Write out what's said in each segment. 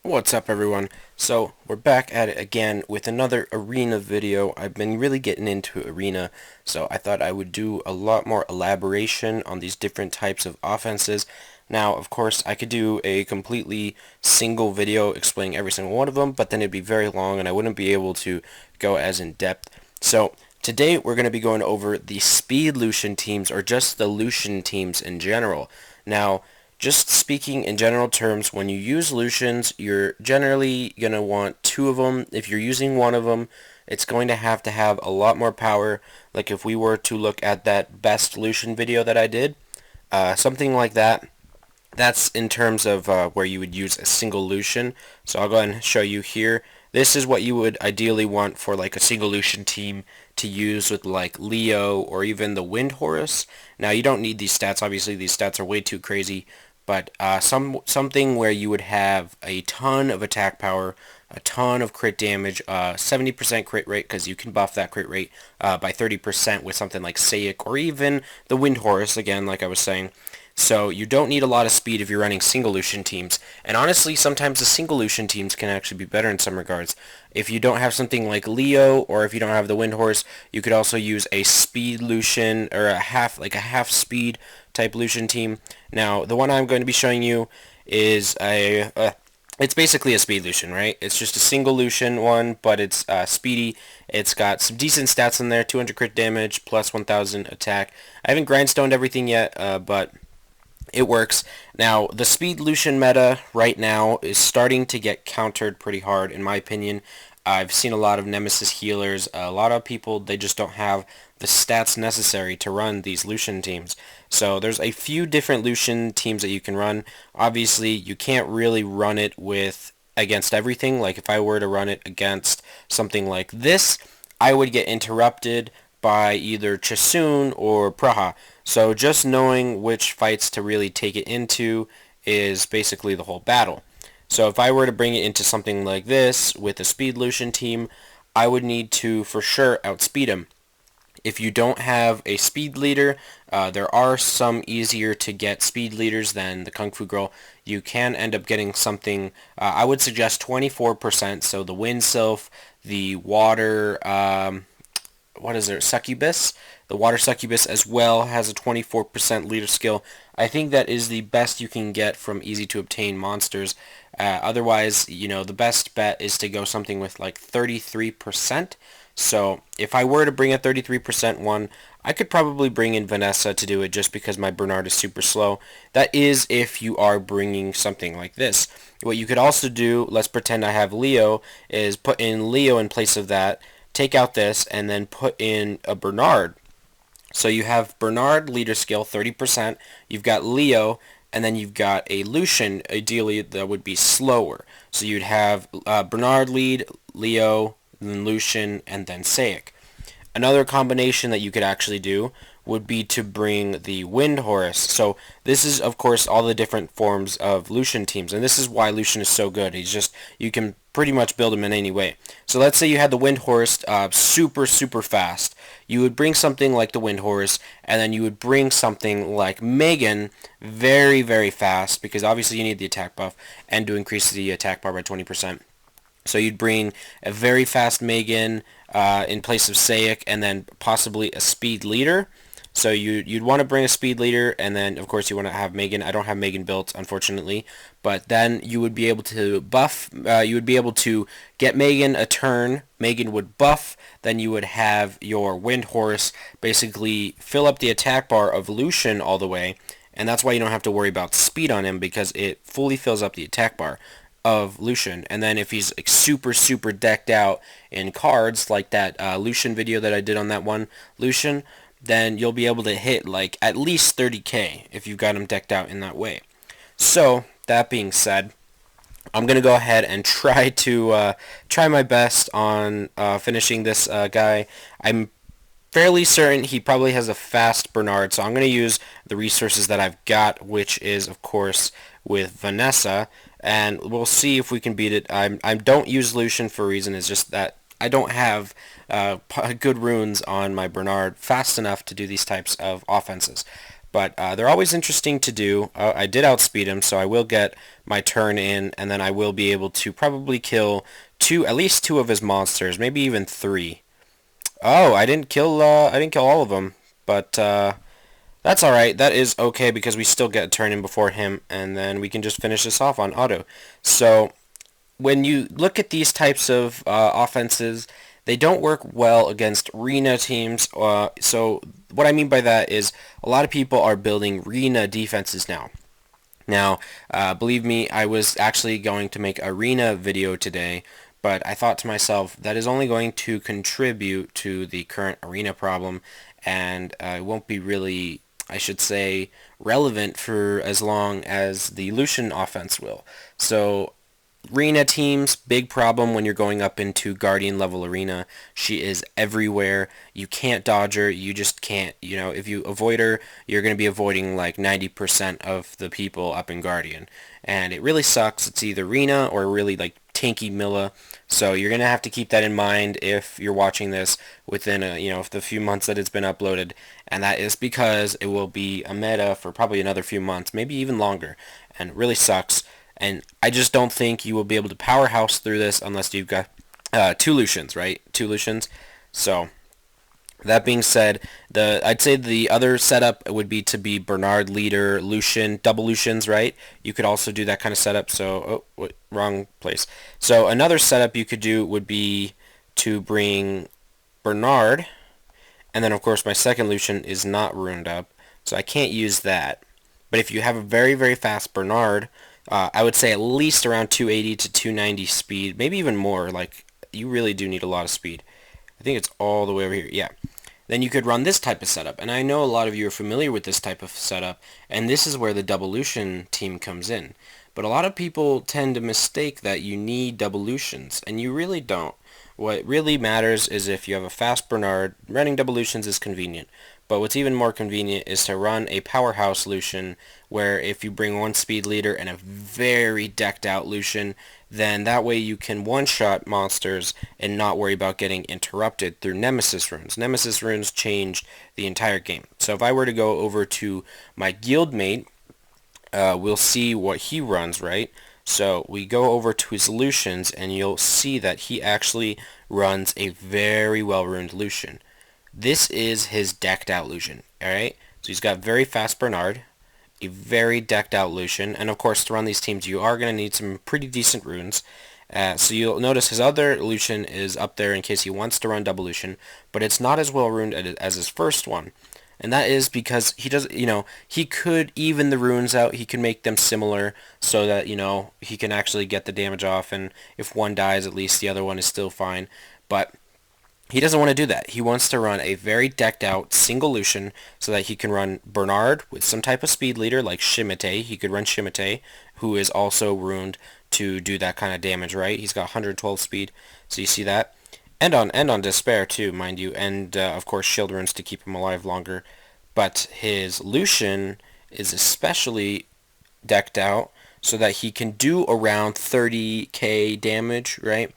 What's up, everyone? So we're back at it again with another arena video. I've been really getting into arena, so I thought I would do a lot more elaboration on these different types of offenses. Now, of course, I could do a completely single video explaining every single one of them, but then it'd be very long and I wouldn't be able to go as in depth. So today we're going to be going over the speed Lucian teams, or just the Lucian teams in general. Now, just speaking in general terms, when you use Lucians, you're generally going to want two of them. If you're using one of them, it's going to have a lot more power. Like if we were to look at that best Lucian video that I did, something like that. That's in terms of where you would use a single Lucian. So I'll go ahead and show you here. This is what you would ideally want for like a single Lucian team to use with like Leo or even the Wind Horus. Now you don't need these stats. Obviously these stats are way too crazy. But something where you would have a ton of attack power, a ton of crit damage, 70% crit rate, because you can buff that crit rate by 30% with something like Saic or even the Wind Horus, again, like I was saying. So you don't need a lot of speed if you're running single Lucian teams. And honestly, sometimes the single Lucian teams can actually be better in some regards. If you don't have something like Leo, or if you don't have the Wind Horse, you could also use a speed Lucian, or a half speed type Lucian team. Now, the one I'm going to be showing you is it's basically a speed Lucian, right? It's just a single Lucian one, but it's speedy. It's got some decent stats in there, 200 crit damage, plus 1000 attack. I haven't grindstoned everything yet, but it works. Now, the speed Lucian meta right now is starting to get countered pretty hard, in my opinion. I've seen a lot of Nemesis healers. A lot of people, they just don't have the stats necessary to run these Lucian teams. So there's a few different Lucian teams that you can run. Obviously, you can't really run it with against everything. Like if I were to run it against something like this, I would get interrupted by either Chasun or Praha. So just knowing which fights to really take it into is basically the whole battle. So if I were to bring it into something like this with a speed Lucian team, I would need to for sure outspeed him. If you don't have a speed leader, there are some easier to get speed leaders than the Kung Fu Girl. You can end up getting something, I would suggest 24%, so the Wind Sylph, the Water, what is there, Succubus? The Water Succubus as well has a 24% leader skill. I think that is the best you can get from easy to obtain monsters. Otherwise, the best bet is to go something with like 33%. So if I were to bring a 33% one, I could probably bring in Vanessa to do it just because my Bernard is super slow. That is if you are bringing something like this. What you could also do, let's pretend I have Leo, is put in Leo in place of that, take out this, and then put in a Bernard. So you have Bernard leader skill, 30%, you've got Leo, and then you've got a Lucian, ideally that would be slower. So you'd have Bernard lead, Leo, then Lucian, and then Saic. Another combination that you could actually do would be to bring the Wind Horus. So this is, of course, all the different forms of Lucian teams, and this is why Lucian is so good. You can pretty much build him in any way. So let's say you had the Wind Horus super fast. You would bring something like the Wind Horus, and then you would bring something like Megan very fast, because obviously you need the attack buff, and to increase the attack bar by 20%. So you'd bring a very fast Megan in place of Saic, and then possibly a speed leader. So you'd want to bring a speed leader, and then of course you want to have Megan. I don't have Megan built, unfortunately, but then you would be able to buff. You would be able to get Megan a turn. Megan would buff. Then you would have your Wind Horse basically fill up the attack bar of Lucian all the way, and that's why you don't have to worry about speed on him, because it fully fills up the attack bar of Lucian. And then if he's like super decked out in cards like that Lucian video that I did on that one Lucian, then you'll be able to hit like at least 30k if you've got him decked out in that way. So that being said, I'm gonna go ahead and try my best on finishing this guy. I'm fairly certain he probably has a fast Bernard, so I'm going to use the resources that I've got, which is, of course, with Vanessa, and we'll see if we can beat it. I don't use Lucian for a reason. It's just that I don't have good runes on my Bernard fast enough to do these types of offenses. but they're always interesting to do. I did outspeed him, so I will get my turn in, and then I will be able to probably kill at least two of his monsters, maybe even three. Oh, I didn't kill all of them, but that's all right. That is okay because we still get a turn in before him, and then we can just finish this off on auto. So when you look at these types of offenses, they don't work well against arena teams. So what I mean by that is a lot of people are building arena defenses now. Now, believe me, I was actually going to make a arena video today, but I thought to myself that is only going to contribute to the current arena problem, and it won't be really, I should say, relevant for as long as the Lucian offense will. So arena teams, big problem when you're going up into Guardian level arena. She is everywhere. You can't dodge her. You just can't. You know, if you avoid her, you're going to be avoiding like 90% of the people up in Guardian. And it really sucks. It's either arena or really like tanky Milla. So you're going to have to keep that in mind if you're watching this within the few months that it's been uploaded. And that is because it will be a meta for probably another few months, maybe even longer. And it really sucks. And I just don't think you will be able to powerhouse through this unless you've got To Lushens, right? To Lushens. So that being said, I'd say the other setup would be to be Bernard, leader, Lucian, double Lucians, right? You could also do that kind of setup. So, wrong place. So another setup you could do would be to bring Bernard, and then of course my second Lucian is not ruined up, so I can't use that. But if you have a very, very fast Bernard, I would say at least around 280 to 290 speed, maybe even more. Like, you really do need a lot of speed. I think it's all the way over here. Yeah. Then you could run this type of setup. And I know a lot of you are familiar with this type of setup, and this is where the Doublelution team comes in. But a lot of people tend to mistake that you need Doublelutions, and you really don't. What really matters is if you have a fast Bernard, running Doublelutions is convenient. But what's even more convenient is to run a powerhouse Lucian, where if you bring one speed leader and a very decked out Lucian, then that way you can one-shot monsters and not worry about getting interrupted through Nemesis runes. Nemesis runes changed the entire game. So if I were to go over to my guildmate, we'll see what he runs, right? So we go over to his Lucians, and you'll see that he actually runs a very well-runed Lucian. This is his decked out Lucian, alright? So he's got very fast Bernard, a very decked out Lucian, and of course to run these teams you are going to need some pretty decent runes. So you'll notice his other Lucian is up there in case he wants to run double Lucian, but it's not as well runed as his first one. And that is because he does, he could even the runes out, he can make them similar so that, he can actually get the damage off, and if one dies at least the other one is still fine. But he doesn't want to do that. He wants to run a very decked out single Lucian so that he can run Bernard with some type of speed leader like Shimite. He could run Shimite, who is also ruined to do that kind of damage, right? He's got 112 speed, so you see that. And on Despair too, mind you, and of course shield runes to keep him alive longer. But his Lucian is especially decked out so that he can do around 30k damage, right?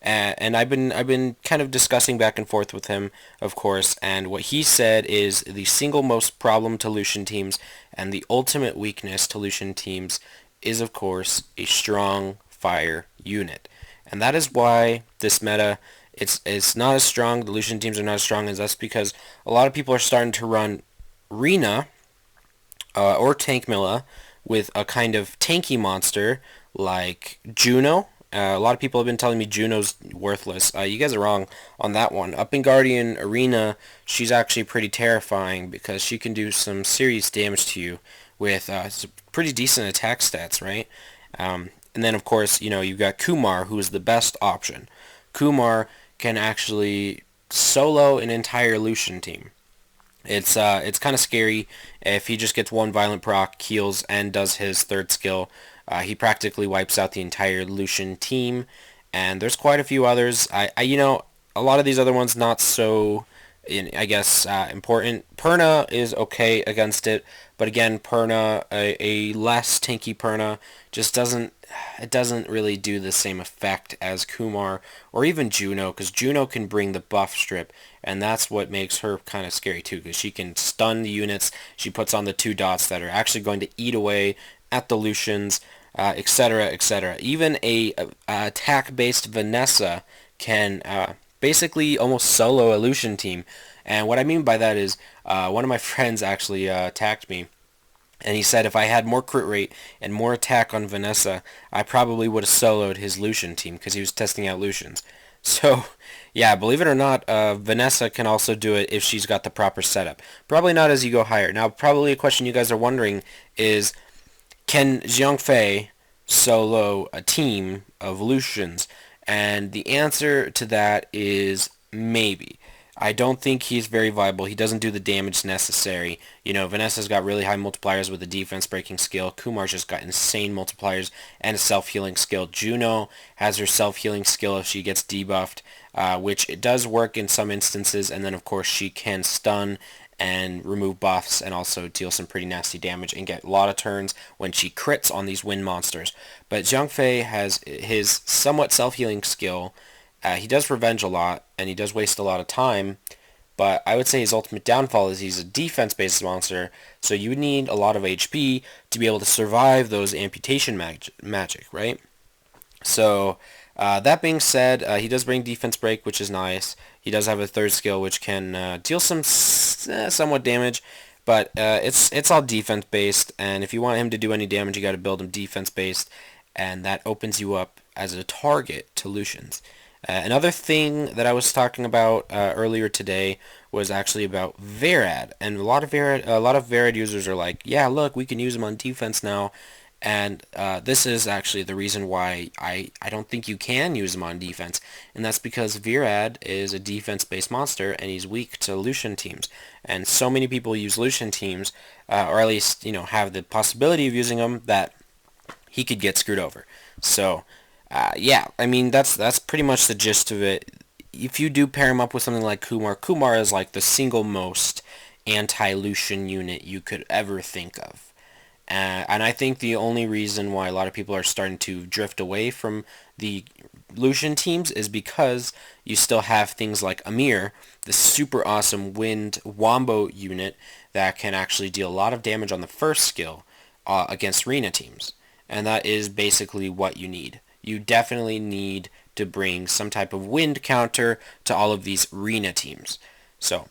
And I've been kind of discussing back and forth with him, of course, and what he said is the single most problem to Lucian teams and the ultimate weakness to Lucian teams is, of course, a strong fire unit. And that is why this meta, it's not as strong, the Lucian teams are not as strong as us, because a lot of people are starting to run Rena or Tank Milla with a kind of tanky monster like Juno. A lot of people have been telling me Juno's worthless. You guys are wrong on that one. Up in Guardian Arena, she's actually pretty terrifying because she can do some serious damage to you with some pretty decent attack stats, right? And then, of course, you've got Kumar, who is the best option. Kumar can actually solo an entire Lucian team. It's kind of scary if he just gets one violent proc, heals, and does his third skill. He practically wipes out the entire Lucian team, and there's quite a few others. A lot of these other ones not so I guess important. Perna is okay against it, but again, Perna, a less tanky Perna, just doesn't really do the same effect as Kumar or even Juno, because Juno can bring the buff strip, and that's what makes her kind of scary too, because she can stun the units. She puts on the 2 dots that are actually going to eat away at the Lucians, etc., etc. Even a attack-based Vanessa can basically almost solo a Lucian team. And what I mean by that is one of my friends actually attacked me, and he said if I had more crit rate and more attack on Vanessa, I probably would have soloed his Lucian team because he was testing out Lucians. So, yeah, believe it or not, Vanessa can also do it if she's got the proper setup. Probably not as you go higher. Now, probably a question you guys are wondering is, can Xiangfei solo a team of Lucians? And the answer to that is maybe. I don't think he's very viable. He doesn't do the damage necessary. Vanessa's got really high multipliers with a defense breaking skill. Kumar's just got insane multipliers and a self-healing skill. Juno has her self-healing skill if she gets debuffed, which it does work in some instances. And then, of course, she can stun and remove buffs and also deal some pretty nasty damage and get a lot of turns when she crits on these wind monsters. But Zhang Fei has his somewhat self-healing skill. He does revenge a lot and he does waste a lot of time, but I would say his ultimate downfall is he's a defense-based monster, so you would need a lot of HP to be able to survive those amputation magic, right? So, that being said, he does bring defense break, which is nice. He does have a third skill, which can deal some somewhat damage, but it's all defense based. And if you want him to do any damage, you got to build him defense based, and that opens you up as a target to Lucians. Another thing that I was talking about earlier today was actually about Varad, and a lot of Varad users are like, yeah, look, we can use him on defense now. And this is actually the reason why I don't think you can use him on defense. And that's because Virad is a defense-based monster and he's weak to Lucian teams. And so many people use Lucian teams, or at least, have the possibility of using them, that he could get screwed over. So, yeah, I mean, that's pretty much the gist of it. If you do pair him up with something like Kumar, Kumar is like the single most anti-Lucian unit you could ever think of. And I think the only reason why a lot of people are starting to drift away from the Lucian teams is because you still have things like Amir, the super awesome wind wombo unit that can actually deal a lot of damage on the first skill against Rena teams. And that is basically what you need. You definitely need to bring some type of wind counter to all of these Rena teams. So,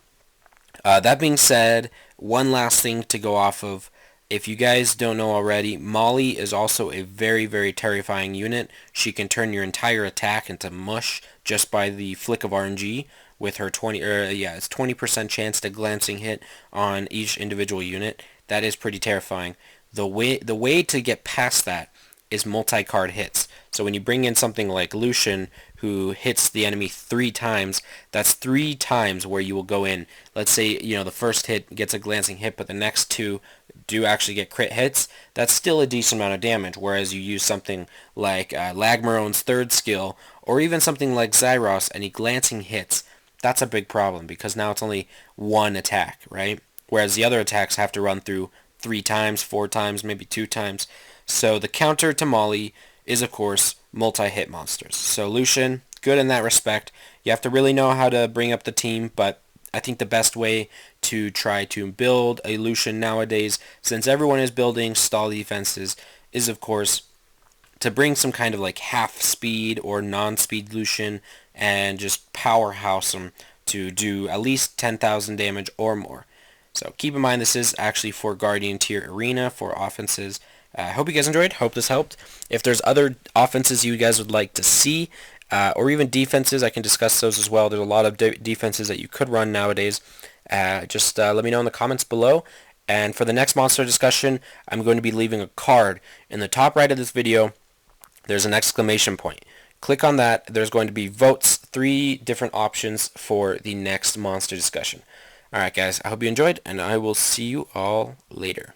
that being said, one last thing to go off of. If you guys don't know already, Molly is also a very, very terrifying unit. She can turn your entire attack into mush just by the flick of RNG with her 20% chance to glancing hit on each individual unit. That is pretty terrifying. The way to get past that is multi-card hits. So when you bring in something like Lucian, who hits the enemy 3 times, that's 3 times where you will go in. Let's say, the first hit gets a glancing hit, but the next 2 do actually get crit hits. That's still a decent amount of damage, whereas you use something like Lagmarone's third skill, or even something like Zyros, and he glancing hits. That's a big problem, because now it's only 1 attack, right? Whereas the other attacks have to run through 3 times, 4 times, maybe 2 times. So the counter to Molly is, of course, multi-hit monsters. So Lucian, good in that respect. You have to really know how to bring up the team, but I think the best way to try to build a Lucian nowadays, since everyone is building stall defenses, is, of course, to bring some kind of like half speed or non-speed Lucian and just powerhouse them to do at least 10,000 damage or more. So keep in mind this is actually for Guardian tier arena for offenses. I hope you guys enjoyed. Hope this helped. If there's other offenses you guys would like to see, or even defenses, I can discuss those as well. There's a lot of defenses that you could run nowadays. Just let me know in the comments below. And for the next monster discussion, I'm going to be leaving a card. In the top right of this video, there's an exclamation point. Click on that. There's going to be votes, 3 different options for the next monster discussion. Alright guys, I hope you enjoyed, and I will see you all later.